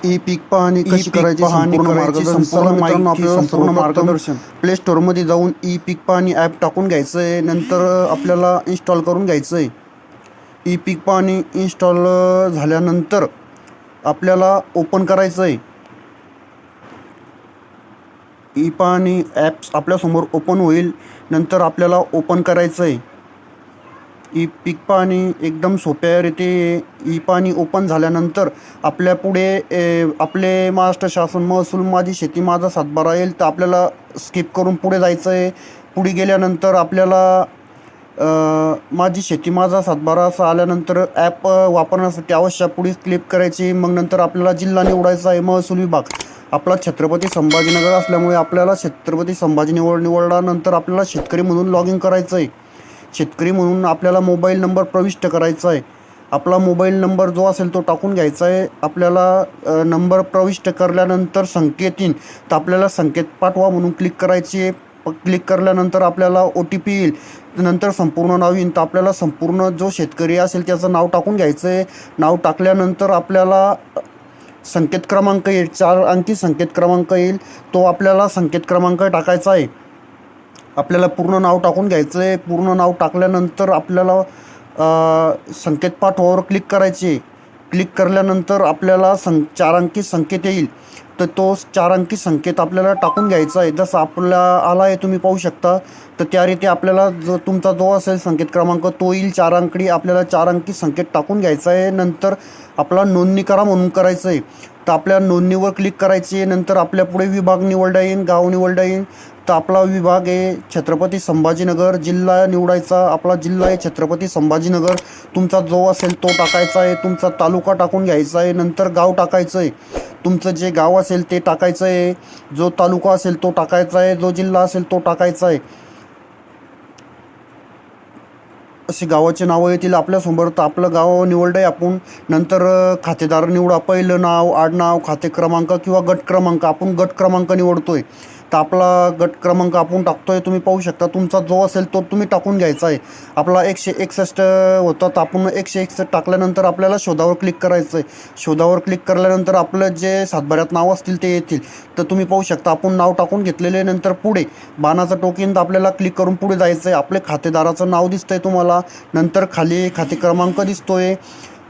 E पीक पाहणी कशी करायची संपूर्ण मार्गदर्शन प्ले स्टोअरमध्ये जाऊन ई पीक पाहणी ॲप टाकून घ्यायचं आहे. नंतर आपल्याला इन्स्टॉल करून घ्यायचं आहे. ई पीक पाहणी इन्स्टॉल झाल्यानंतर आपल्याला ओपन करायचं आहे. ई पाहणी ॲप्स आपल्यासमोर ओपन होईल. नंतर आपल्याला ओपन करायचं आहे. ई पीक पाहणी एकदम सोप्या रीती ई पाहणी ओपन झाल्यानंतर आपल्या पुढे आपले महाराष्ट्र शासन महसूल माझी शेती माझा सातबारा येईल, तर आपल्याला स्किप करून पुढे जायचं आहे. पुढे गेल्यानंतर आपल्याला माझी शेती माझा सातबारा असं आल्यानंतर ॲप वापरण्यासाठी अवश्य पुढे क्लिक करायची. मग नंतर आपल्याला जिल्हा निवडायचा आहे. महसूल विभाग आपला छत्रपती संभाजीनगर असल्यामुळे आपल्याला छत्रपती संभाजी निवडल्यानंतर आपल्याला शेतकरी म्हणून लॉग इन करायचं आहे. शेतकरी म्हणून आपल्याला मोबाईल नंबर प्रविष्ट करायचा आहे. आपला मोबाईल नंबर जो असेल तो टाकून घ्यायचा आहे. आपल्याला नंबर प्रविष्ट करल्यानंतर संकेत येईल, तर आपल्याला संकेत पाठवा म्हणून क्लिक करायची आहे. क्लिक करल्यानंतर आपल्याला OTP येईल. नंतर संपूर्ण नाव येईल, तर आपल्याला संपूर्ण जो शेतकरी असेल त्याचं नाव टाकून घ्यायचं आहे. नाव टाकल्यानंतर आपल्याला संकेत क्रमांक येईल, 4 अंकी संकेत क्रमांक येईल. तो आपल्याला संकेत क्रमांक टाकायचा आहे. आपल्याला पूर्ण नाव टाकून घ्यायचं आहे. पूर्ण नाव टाकल्यानंतर आपल्याला संकेत पाठवावर क्लिक करायचे. क्लिक करल्यानंतर आपल्याला 4 अंकी संकेत येईल, तर तो 4 अंकी संकेत आपल्याला टाकून घ्यायचा आहे. जसं आपला आला आहे तुम्ही पाहू शकता, तर त्या रीती आपल्याला तुमचा जो असेल संकेत क्रमांक तो येईल. 4 अंकी आपल्याला 4 अंकी संकेत टाकून घ्यायचा आहे. नंतर आपला नोंदणी करा म्हणून करायचं आहे, तर आपल्या नोंदणीवर क्लिक करायची. नंतर आपल्या पुढे विभाग निवडता येईल, गाव निवडता येईल. तर आपला विभाग आहे छत्रपती संभाजीनगर. जिल्हा निवडायचा, आपला जिल्हा आहे छत्रपती संभाजीनगर. तुमचा जो असेल तो टाकायचा आहे. तुमचा तालुका टाकून घ्यायचा आहे. नंतर गाव टाकायचं आहे. तुमचं जे गाव असेल ते टाकायचं आहे. जो तालुका असेल तो टाकायचा आहे. जो जिल्हा असेल तो टाकायचा आहे. अशी गावाची नावं येतील आपल्यासमोर. तर आपलं गाव निवडलं आहे आपण. नंतर खातेदार निवडा. पहिलं नाव, आडनाव, खाते क्रमांक किंवा गट क्रमांक. आपण गट क्रमांक निवडतोय, तर आपला गट क्रमांक आपण टाकतोय. तुम्ही पाहू शकता. तुमचा जो असेल तो तुम्ही टाकून घ्यायचा आहे. आपला 161 होता, तर आपण 161 टाकल्यानंतर आपल्याला शोधावर क्लिक करायचं आहे. शोधावर क्लिक केल्यानंतर आपलं जे सातबाऱ्यात नाव असतील ते येतील. तर तुम्ही पाहू शकता आपण नाव टाकून घेतलेले. नंतर पुढे बाणाचं टोकीन आपल्याला क्लिक करून पुढे जायचं आहे. आपले खातेदाराचं नाव दिसतंय तुम्हाला. नंतर खाली खाते क्रमांक दिसतोय.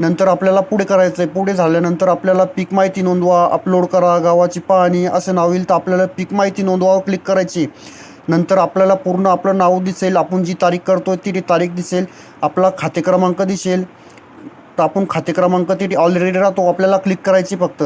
नंतर आपल्याला पुढे करायचं आहे. पुढे झाल्यानंतर आपल्याला पीक माहिती नोंदवा, अपलोड करा, गावाची पाहणी असे नाव येईल. तर आपल्याला पीक माहिती नोंदवावर क्लिक करायची. नंतर आपल्याला पूर्ण आपलं नाव दिसेल. आपण जी तारीख करतोय ती तारीख दिसेल. आपला खाते क्रमांक दिसेल. तर आपण खाते क्रमांक ती ऑलरेडी राहतो, आपल्याला क्लिक करायची फक्त.